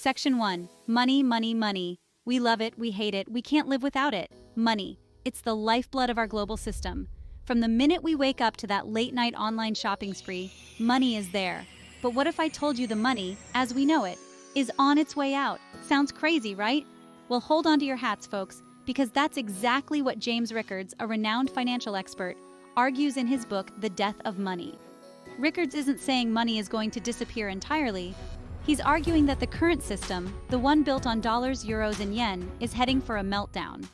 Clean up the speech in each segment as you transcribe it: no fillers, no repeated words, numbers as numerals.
Section 1. Money, money, money. We love it, we hate it, we can't live without it. Money. It's the lifeblood of our global system. From the minute we wake up to that late-night online shopping spree, money is there. But what if I told you the money, as we know it, is on its way out? Sounds crazy, right? Well, hold on to your hats, folks, because that's exactly what James Rickards, a renowned financial expert, argues in his book, The Death of Money. Rickards isn't saying money is going to disappear entirely. He's arguing that the current system, the one built on dollars, euros, and yen, is heading for a meltdown.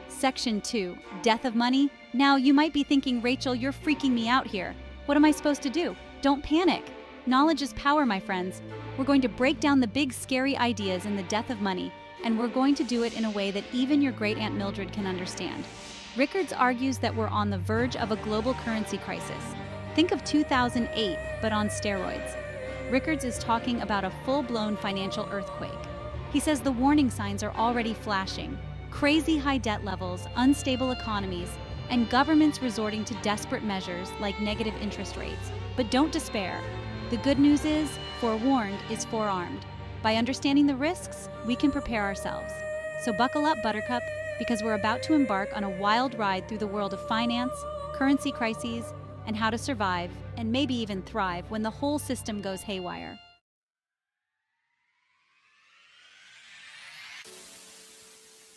Section 2. Death of money? Now, you might be thinking, Rachel, you're freaking me out here. What am I supposed to do? Don't panic. Knowledge is power, my friends. We're going to break down the big, scary ideas in the death of money, and we're going to do it in a way that even your great-aunt Mildred can understand. Rickards argues that we're on the verge of a global currency crisis. Think of 2008, but on steroids. Rickards is talking about a full-blown financial earthquake. He says the warning signs are already flashing. Crazy high debt levels, unstable economies, and governments resorting to desperate measures like negative interest rates. But don't despair. The good news is, forewarned is forearmed. By understanding the risks, we can prepare ourselves. So buckle up, Buttercup, because we're about to embark on a wild ride through the world of finance, currency crises, and how to survive, and maybe even thrive, when the whole system goes haywire.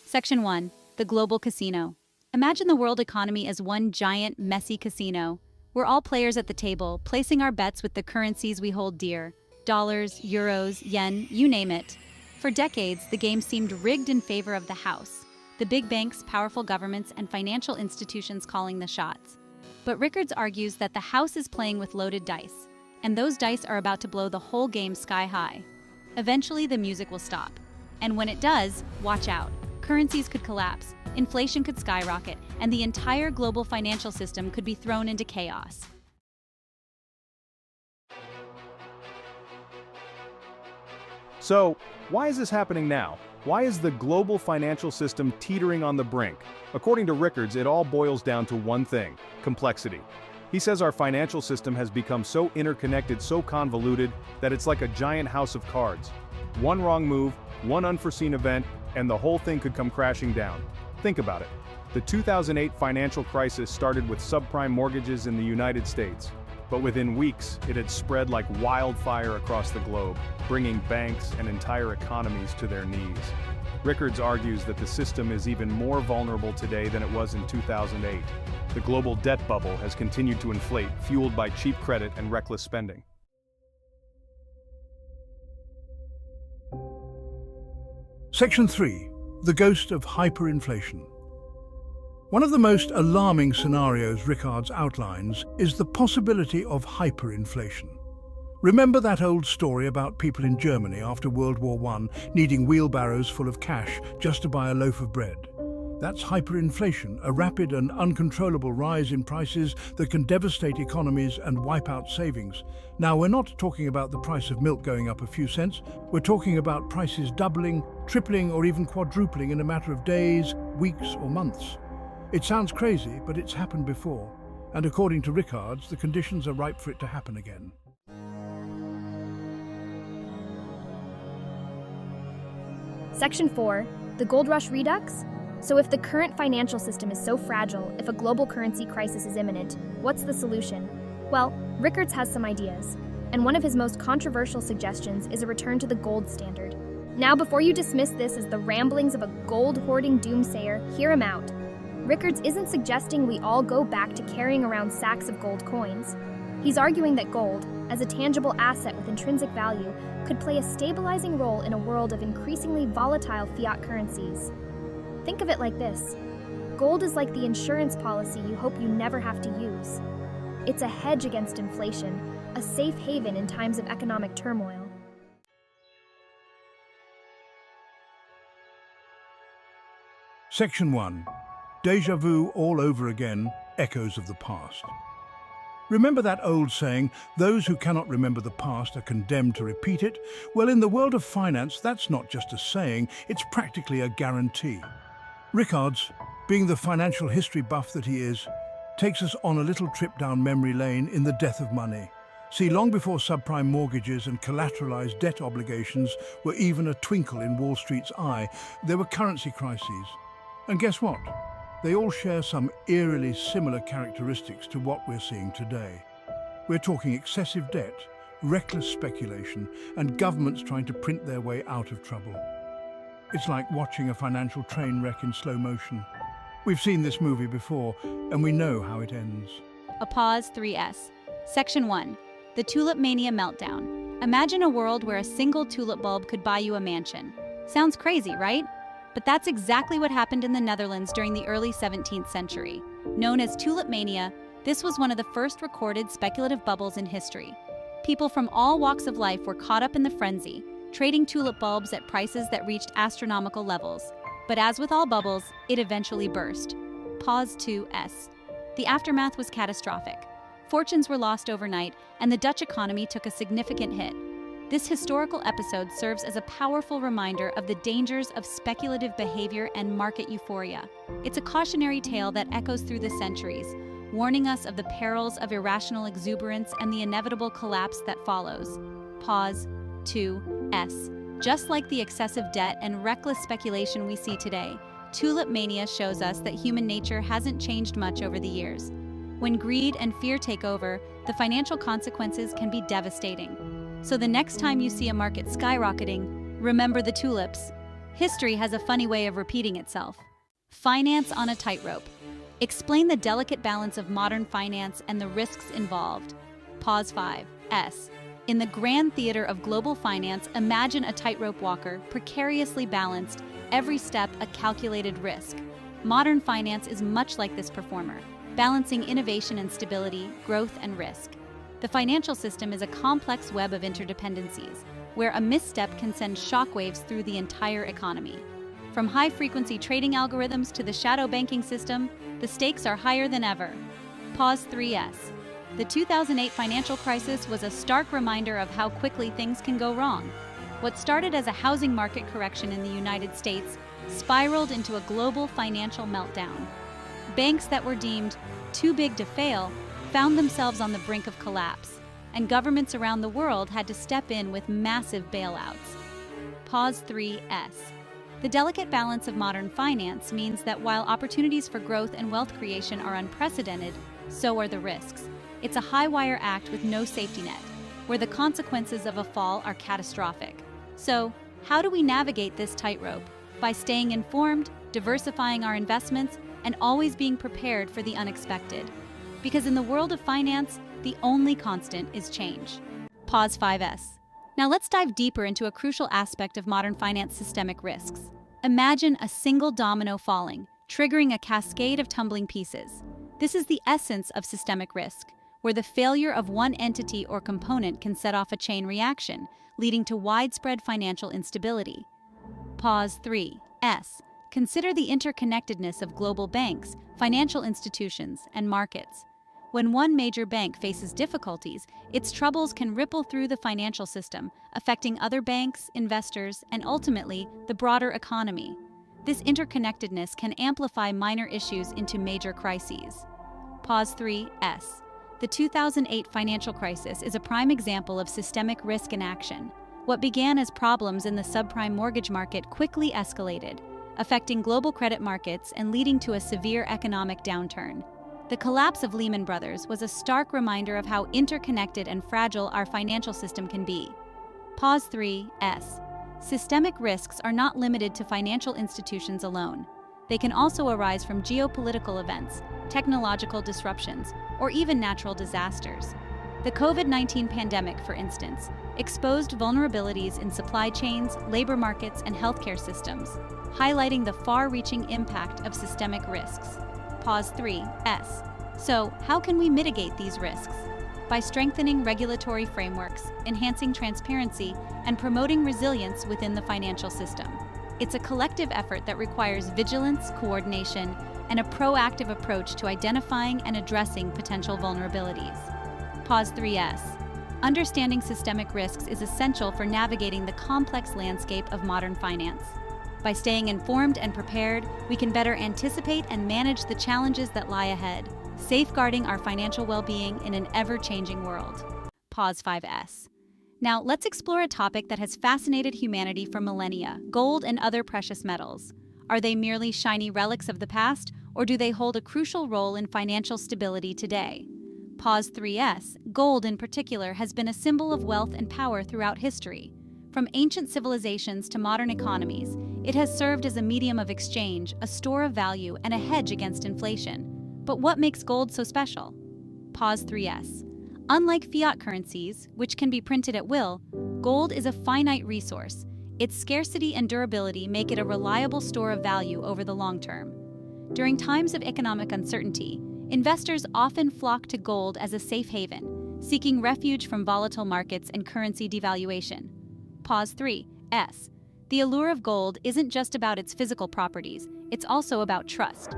Section 1. The Global Casino. Imagine the world economy as one giant, messy casino. We're all players at the table, placing our bets with the currencies we hold dear. Dollars, euros, yen, you name it. For decades, the game seemed rigged in favor of the house. The big banks, powerful governments, and financial institutions calling the shots. But Rickards argues that the house is playing with loaded dice, and those dice are about to blow the whole game sky high. Eventually, the music will stop. And when it does, watch out. Currencies could collapse, inflation could skyrocket, and the entire global financial system could be thrown into chaos. So, why is this happening now? Why is the global financial system teetering on the brink? According to Rickards, it all boils down to one thing: complexity. He says our financial system has become so interconnected, so convoluted, that it's like a giant house of cards. One wrong move, one unforeseen event, and the whole thing could come crashing down. Think about it. The 2008 financial crisis started with subprime mortgages in the United States. But within weeks, it had spread like wildfire across the globe, bringing banks and entire economies to their knees. Rickards argues that the system is even more vulnerable today than it was in 2008. The global debt bubble has continued to inflate, fueled by cheap credit and reckless spending. Section 3. The Ghost of Hyperinflation. One of the most alarming scenarios Rickards outlines is the possibility of hyperinflation. Remember that old story about people in Germany after World War I needing wheelbarrows full of cash just to buy a loaf of bread? That's hyperinflation, a rapid and uncontrollable rise in prices that can devastate economies and wipe out savings. Now, we're not talking about the price of milk going up a few cents. We're talking about prices doubling, tripling, or even quadrupling in a matter of days, weeks, or months. It sounds crazy, but it's happened before. And according to Rickards, the conditions are ripe for it to happen again. Section 4. The Gold Rush Redux? So if the current financial system is so fragile, if a global currency crisis is imminent, what's the solution? Well, Rickards has some ideas, and one of his most controversial suggestions is a return to the gold standard. Now, before you dismiss this as the ramblings of a gold-hoarding doomsayer, hear him out. Rickards isn't suggesting we all go back to carrying around sacks of gold coins. He's arguing that gold, as a tangible asset with intrinsic value, could play a stabilizing role in a world of increasingly volatile fiat currencies. Think of it like this. Gold is like the insurance policy you hope you never have to use. It's a hedge against inflation, a safe haven in times of economic turmoil. Section 1. Déjà vu all over again, echoes of the past. Remember that old saying, those who cannot remember the past are condemned to repeat it? Well, in the world of finance, that's not just a saying, it's practically a guarantee. Rickards, being the financial history buff that he is, takes us on a little trip down memory lane in the death of money. See, long before subprime mortgages and collateralized debt obligations were even a twinkle in Wall Street's eye, there were currency crises. And guess what? They all share some eerily similar characteristics to what we're seeing today. We're talking excessive debt, reckless speculation, and governments trying to print their way out of trouble. It's like watching a financial train wreck in slow motion. We've seen this movie before, and we know how it ends. A pause 3S. Section 1. The Tulip Mania Meltdown. Imagine a world where a single tulip bulb could buy you a mansion. Sounds crazy, right? But that's exactly what happened in the Netherlands during the early 17th century. Known as Tulip Mania, this was one of the first recorded speculative bubbles in history. People from all walks of life were caught up in the frenzy, trading tulip bulbs at prices that reached astronomical levels. But as with all bubbles, it eventually burst. Pause 2S. The aftermath was catastrophic. Fortunes were lost overnight, and the Dutch economy took a significant hit. This historical episode serves as a powerful reminder of the dangers of speculative behavior and market euphoria. It's a cautionary tale that echoes through the centuries, warning us of the perils of irrational exuberance and the inevitable collapse that follows. Pause 2S. Just like the excessive debt and reckless speculation we see today, Tulip Mania shows us that human nature hasn't changed much over the years. When greed and fear take over, the financial consequences can be devastating. So the next time you see a market skyrocketing, remember the tulips. History has a funny way of repeating itself. Finance on a tightrope. Explain the delicate balance of modern finance and the risks involved. Pause 5S. In the grand theater of global finance, imagine a tightrope walker, precariously balanced, every step a calculated risk. Modern finance is much like this performer, balancing innovation and stability, growth and risk. The financial system is a complex web of interdependencies, where a misstep can send shockwaves through the entire economy. From high-frequency trading algorithms to the shadow banking system, the stakes are higher than ever. Pause 3S. The 2008 financial crisis was a stark reminder of how quickly things can go wrong. What started as a housing market correction in the United States spiraled into a global financial meltdown. Banks that were deemed too big to fail found themselves on the brink of collapse, and governments around the world had to step in with massive bailouts. Pause 3S. The delicate balance of modern finance means that while opportunities for growth and wealth creation are unprecedented, so are the risks. It's a high-wire act with no safety net, where the consequences of a fall are catastrophic. So, how do we navigate this tightrope? By staying informed, diversifying our investments, and always being prepared for the unexpected. Because in the world of finance, the only constant is change. Pause 5S. Now let's dive deeper into a crucial aspect of modern finance: systemic risks. Imagine a single domino falling, triggering a cascade of tumbling pieces. This is the essence of systemic risk, where the failure of one entity or component can set off a chain reaction, leading to widespread financial instability. Pause 3S. Consider the interconnectedness of global banks, financial institutions, and markets. When one major bank faces difficulties, its troubles can ripple through the financial system, affecting other banks, investors, and ultimately, the broader economy. This interconnectedness can amplify minor issues into major crises. Pause 3S. The 2008 financial crisis is a prime example of systemic risk in action. What began as problems in the subprime mortgage market quickly escalated, affecting global credit markets and leading to a severe economic downturn. The collapse of Lehman Brothers was a stark reminder of how interconnected and fragile our financial system can be. Pause 3S. Systemic risks are not limited to financial institutions alone. They can also arise from geopolitical events, technological disruptions, or even natural disasters. The COVID-19 pandemic, for instance, exposed vulnerabilities in supply chains, labor markets, and healthcare systems, highlighting the far-reaching impact of systemic risks. Pause 3S. So, how can we mitigate these risks? By strengthening regulatory frameworks, enhancing transparency, and promoting resilience within the financial system. It's a collective effort that requires vigilance, coordination, and a proactive approach to identifying and addressing potential vulnerabilities. Pause 3S. Understanding systemic risks is essential for navigating the complex landscape of modern finance. By staying informed and prepared, we can better anticipate and manage the challenges that lie ahead. safeguarding our financial well-being in an ever-changing world. Pause 5S. Now, let's explore a topic that has fascinated humanity for millennia: gold and other precious metals. Are they merely shiny relics of the past, or do they hold a crucial role in financial stability today? Pause 3S. Gold, in particular, has been a symbol of wealth and power throughout history. From ancient civilizations to modern economies, it has served as a medium of exchange, a store of value, and a hedge against inflation. But what makes gold so special? Pause 3S. Unlike fiat currencies, which can be printed at will, gold is a finite resource. Its scarcity and durability make it a reliable store of value over the long term. During times of economic uncertainty, investors often flock to gold as a safe haven, seeking refuge from volatile markets and currency devaluation. Pause 3S. The allure of gold isn't just about its physical properties, it's also about trust.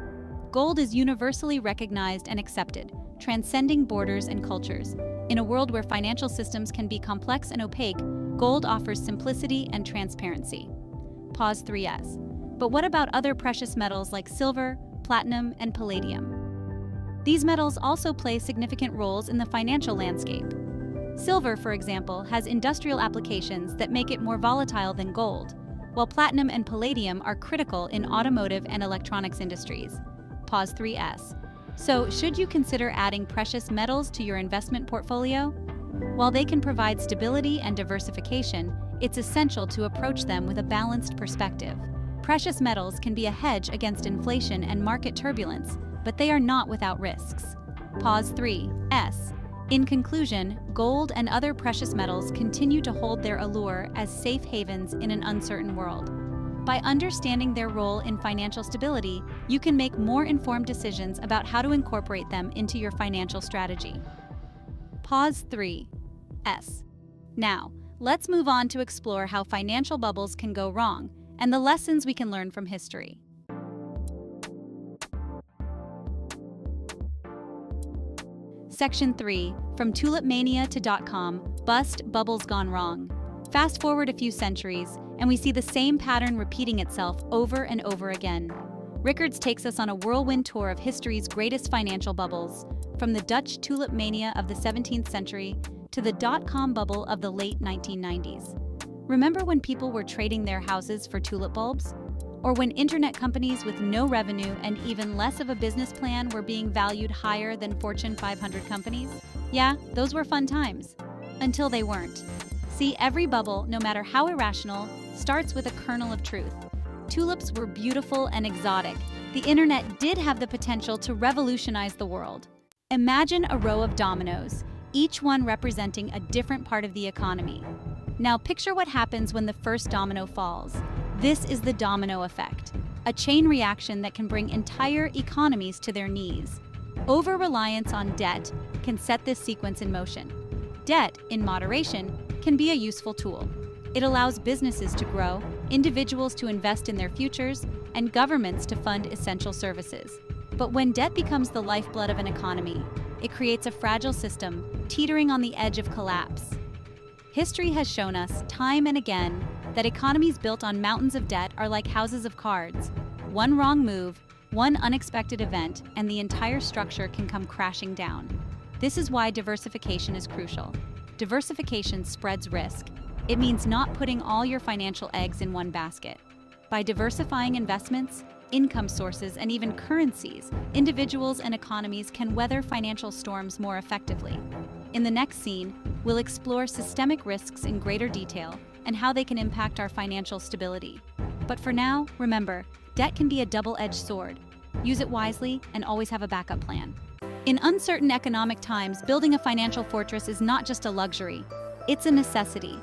Gold is universally recognized and accepted, transcending borders and cultures. In a world where financial systems can be complex and opaque, gold offers simplicity and transparency. Pause 3S. But what about other precious metals like silver, platinum, and palladium? These metals also play significant roles in the financial landscape. Silver, for example, has industrial applications that make it more volatile than gold, while platinum and palladium are critical in automotive and electronics industries. Pause 3S. So, should you consider adding precious metals to your investment portfolio? While they can provide stability and diversification, it's essential to approach them with a balanced perspective. Precious metals can be a hedge against inflation and market turbulence, but they are not without risks. Pause 3S. In conclusion, gold and other precious metals continue to hold their allure as safe havens in an uncertain world. By understanding their role in financial stability, you can make more informed decisions about how to incorporate them into your financial strategy. Pause 3S. Now, let's move on to explore how financial bubbles can go wrong and the lessons we can learn from history. Section 3. From tulip mania to .com, bust, bubbles gone wrong. Fast forward a few centuries, and we see the same pattern repeating itself over and over again. Rickards takes us on a whirlwind tour of history's greatest financial bubbles, from the Dutch tulip mania of the 17th century to the .com bubble of the late 1990s. Remember when people were trading their houses for tulip bulbs? Or when internet companies with no revenue and even less of a business plan were being valued higher than Fortune 500 companies? Yeah, those were fun times. Until they weren't. See, every bubble, no matter how irrational, starts with a kernel of truth. Tulips were beautiful and exotic. The internet did have the potential to revolutionize the world. Imagine a row of dominoes, each one representing a different part of the economy. Now picture what happens when the first domino falls. This is the domino effect, a chain reaction that can bring entire economies to their knees. Over-reliance on debt can set this sequence in motion. Debt, in moderation, can be a useful tool. It allows businesses to grow, individuals to invest in their futures, and governments to fund essential services. But when debt becomes the lifeblood of an economy, it creates a fragile system, teetering on the edge of collapse. History has shown us, time and again, that economies built on mountains of debt are like houses of cards. One wrong move, one unexpected event, and the entire structure can come crashing down. This is why diversification is crucial. Diversification spreads risk. It means not putting all your financial eggs in one basket. By diversifying investments, income sources, and even currencies, individuals and economies can weather financial storms more effectively. In the next scene, we'll explore systemic risks in greater detail and how they can impact our financial stability. But for now, remember, debt can be a double-edged sword. Use it wisely and always have a backup plan. In uncertain economic times, building a financial fortress is not just a luxury, it's a necessity.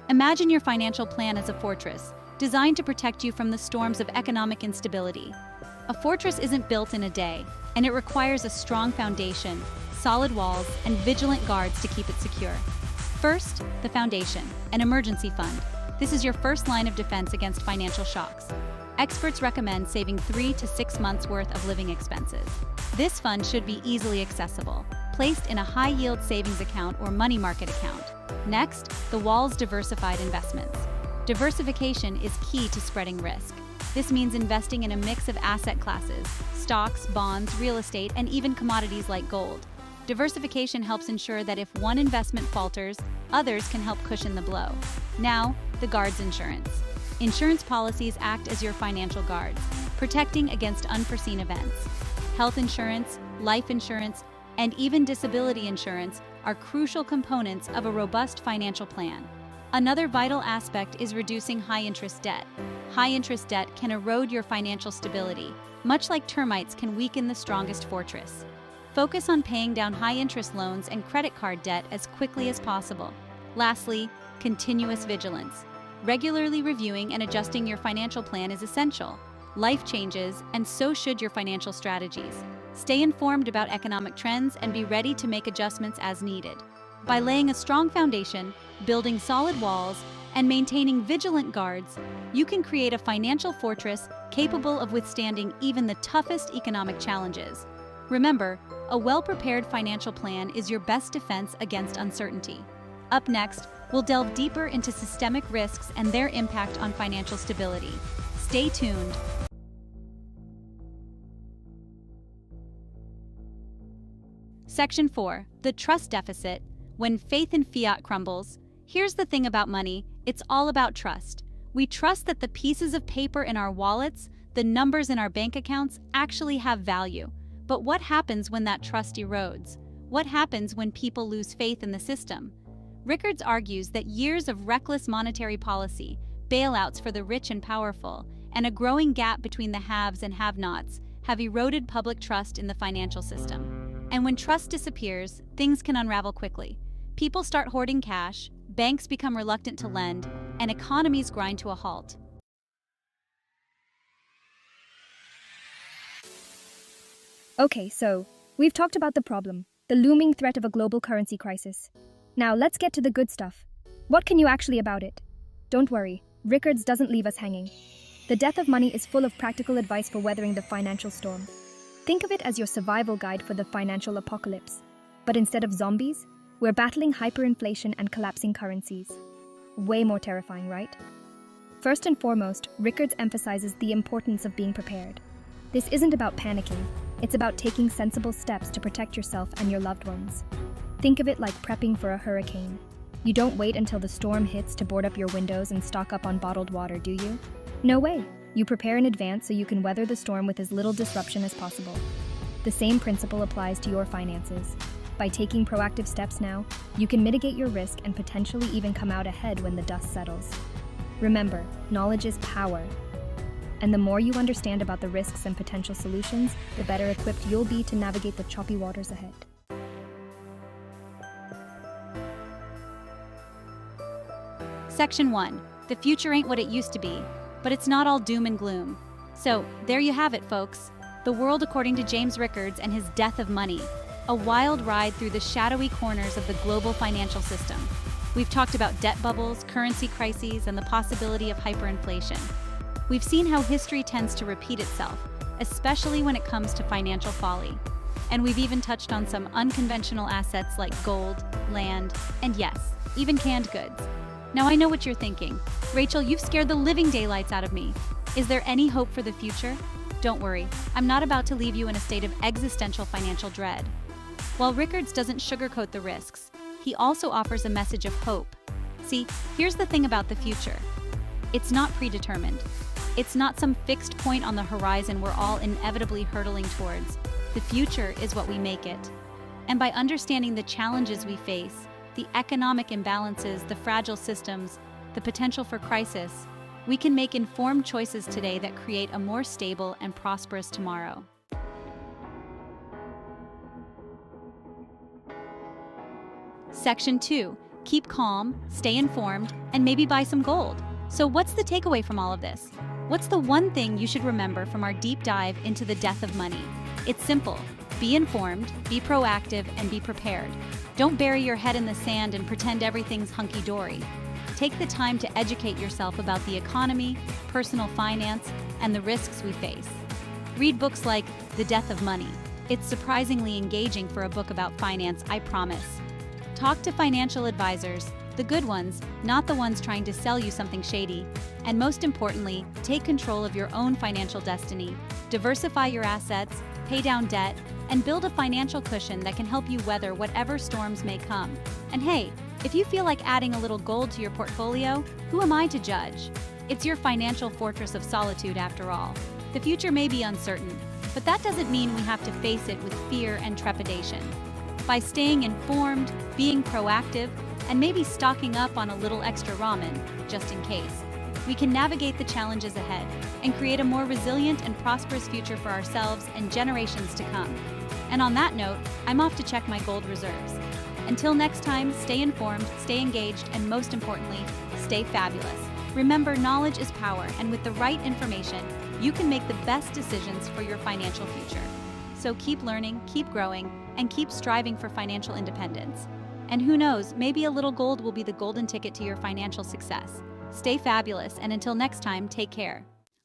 Imagine your financial plan as a fortress, designed to protect you from the storms of economic instability. A fortress isn't built in a day, and it requires a strong foundation, solid walls, and vigilant guards to keep it secure. First, the foundation, an emergency fund. This is your first line of defense against financial shocks. Experts recommend saving 3 to 6 months' worth of living expenses. This fund should be easily accessible, placed in a high-yield savings account or money market account. Next, the wall's diversified investments. Diversification is key to spreading risk. This means investing in a mix of asset classes: stocks, bonds, real estate, and even commodities like gold. Diversification helps ensure that if one investment falters, others can help cushion the blow. Now, the guard's insurance. Insurance policies act as your financial guards, protecting against unforeseen events. Health insurance, life insurance, and even disability insurance are crucial components of a robust financial plan. Another vital aspect is reducing high-interest debt. High-interest debt can erode your financial stability, much like termites can weaken the strongest fortress. Focus on paying down high-interest loans and credit card debt as quickly as possible. Lastly, continuous vigilance. Regularly reviewing and adjusting your financial plan is essential. Life changes, and so should your financial strategies. Stay informed about economic trends and be ready to make adjustments as needed. By laying a strong foundation, building solid walls, and maintaining vigilant guards, you can create a financial fortress capable of withstanding even the toughest economic challenges. Remember, a well-prepared financial plan is your best defense against uncertainty. Up next, we'll delve deeper into systemic risks and their impact on financial stability. Stay tuned. Section 4. The trust deficit. When faith in fiat crumbles. Here's the thing about money, it's all about trust. We trust that the pieces of paper in our wallets, the numbers in our bank accounts, actually have value. But what happens when that trust erodes? What happens when people lose faith in the system? Rickards argues that years of reckless monetary policy, bailouts for the rich and powerful, and a growing gap between the haves and have-nots have eroded public trust in the financial system. And when trust disappears, things can unravel quickly. People start hoarding cash, banks become reluctant to lend, and economies grind to a halt. Okay, so we've talked about the problem, the looming threat of a global currency crisis. Now let's get to the good stuff. What can you actually about it? Don't worry, Rickards doesn't leave us hanging. The Death of Money is full of practical advice for weathering the financial storm. Think of it as your survival guide for the financial apocalypse. But instead of zombies, we're battling hyperinflation and collapsing currencies. Way more terrifying, right? First and foremost, Rickards emphasizes the importance of being prepared. This isn't about panicking. It's about taking sensible steps to protect yourself and your loved ones. Think of it like prepping for a hurricane. You don't wait until the storm hits to board up your windows and stock up on bottled water, do you? No way. You prepare in advance so you can weather the storm with as little disruption as possible. The same principle applies to your finances. By taking proactive steps now, you can mitigate your risk and potentially even come out ahead when the dust settles. Remember, knowledge is power. And the more you understand about the risks and potential solutions, the better equipped you'll be to navigate the choppy waters ahead. Section 1. The future ain't what it used to be, but it's not all doom and gloom. So, there you have it, folks. The world according to James Rickards and his Death of Money. A wild ride through the shadowy corners of the global financial system. We've talked about debt bubbles, currency crises, and the possibility of hyperinflation. We've seen how history tends to repeat itself, especially when it comes to financial folly. And we've even touched on some unconventional assets like gold, land, and yes, even canned goods. Now I know what you're thinking. Rachel, you've scared the living daylights out of me. Is there any hope for the future? Don't worry, I'm not about to leave you in a state of existential financial dread. While Rickards doesn't sugarcoat the risks, he also offers a message of hope. See, here's the thing about the future. It's not predetermined. It's not some fixed point on the horizon we're all inevitably hurtling towards. The future is what we make it. And by understanding the challenges we face, the economic imbalances, the fragile systems, the potential for crisis, we can make informed choices today that create a more stable and prosperous tomorrow. Section 2. Keep calm, stay informed, and maybe buy some gold. So what's the takeaway from all of this? What's the one thing you should remember from our deep dive into the death of money? It's simple. Be informed, be proactive, and be prepared. Don't bury your head in the sand and pretend everything's hunky-dory. Take the time to educate yourself about the economy, personal finance, and the risks we face. Read books like The Death of Money. It's surprisingly engaging for a book about finance, I promise. Talk to financial advisors, the good ones, not the ones trying to sell you something shady. And most importantly, take control of your own financial destiny. Diversify your assets, pay down debt, and build a financial cushion that can help you weather whatever storms may come. And hey, if you feel like adding a little gold to your portfolio, who am I to judge? It's your financial fortress of solitude after all. The future may be uncertain, but that doesn't mean we have to face it with fear and trepidation. By staying informed, being proactive, and maybe stocking up on a little extra ramen, just in case, we can navigate the challenges ahead and create a more resilient and prosperous future for ourselves and generations to come. And on that note, I'm off to check my gold reserves. Until next time, stay informed, stay engaged, and most importantly, stay fabulous. Remember, knowledge is power, and with the right information, you can make the best decisions for your financial future. So keep learning, keep growing, and keep striving for financial independence. And who knows, maybe a little gold will be the golden ticket to your financial success. Stay fabulous, and until next time, take care.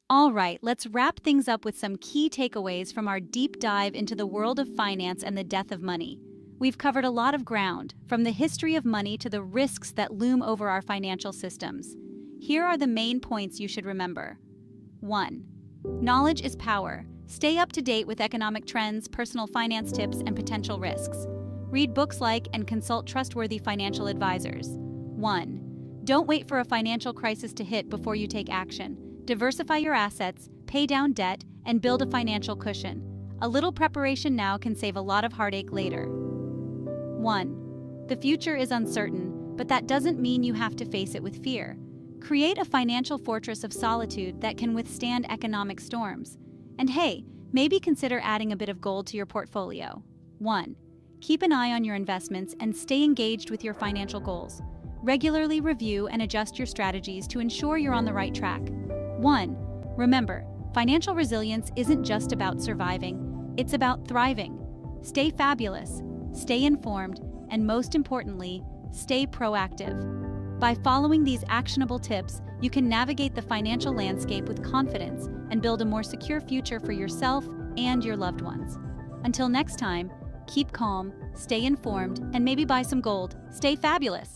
All right, let's wrap things up with some key takeaways from our deep dive into the world of finance and the death of money. We've covered a lot of ground, from the history of money to the risks that loom over our financial systems. Here are the main points you should remember. 1. Knowledge is power. Stay up to date with economic trends, personal finance tips, and potential risks. Read books like and consult trustworthy financial advisors. 1. Don't wait for a financial crisis to hit before you take action. Diversify your assets, pay down debt, and build a financial cushion. A little preparation now can save a lot of heartache later. 1. The future is uncertain, but that doesn't mean you have to face it with fear. Create a financial fortress of solitude that can withstand economic storms. And hey, maybe consider adding a bit of gold to your portfolio. 1. Keep an eye on your investments and stay engaged with your financial goals. Regularly review and adjust your strategies to ensure you're on the right track. 1. Remember, financial resilience isn't just about surviving, it's about thriving. Stay fabulous, stay informed, and most importantly, stay proactive. By following these actionable tips, you can navigate the financial landscape with confidence and build a more secure future for yourself and your loved ones. Until next time, keep calm, stay informed, and maybe buy some gold. Stay fabulous!